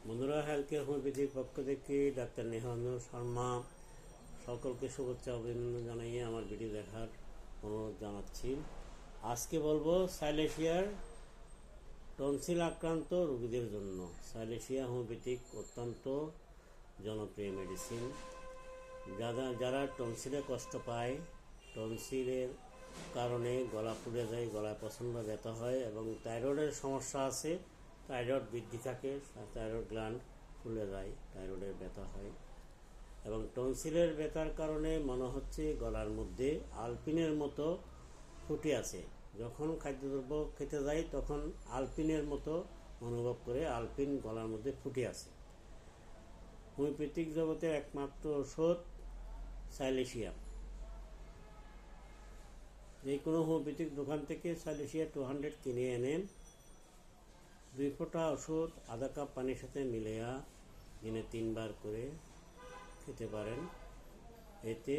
বন্ধুরা, health care হোমিওপ্যাথির পক্ষ থেকে ডাক্তার নেহানুর শর্মা সকলকে শুভেচ্ছা অভিনন্দন জানিয়ে আমার ভিডিও দেখার অনুরোধ জানাচ্ছি। আজকে বলবো সাইলেশিয়ার টনসিল আক্রান্ত রোগীদের জন্য। সাইলেশিয়া হোমিওপ্যাথিক অত্যন্ত জনপ্রিয় মেডিসিন। যারা টনসিলে কষ্ট পায়, টনসিলের কারণে গলা পুড়ে যায়, গলায় প্রচণ্ড ব্যথা হয় এবং থাইরয়েডের সমস্যা আছে, থাইরয়েড বৃদ্ধি থাকে, থাইরয়েড গ্ল্যান্ড ফুলে যায়, থাইরয়েডের ব্যথা হয় এবং টনসিলের ব্যথার কারণে মনে হচ্ছে গলার মধ্যে আলপিনের মতো ফুটে আছে। যখন খাদ্যদ্রব্য খেতে যায় তখন আলপিনের মতো অনুভব করে, আলপিন গলার মধ্যে ফুটে আছে। হোমিওপ্যাথিক জগতের একমাত্র ওষুধ সাইলেশিয়া। যে কোনো হোমিওপ্যাথিক দোকান থেকে সাইলেশিয়া 200 কিনে এনে 2 ফোঁটা ওষুধ আধা কাপ পানির সাথে মিলিয়ে দিনে 3 বার করে খেতে পারেন। এতে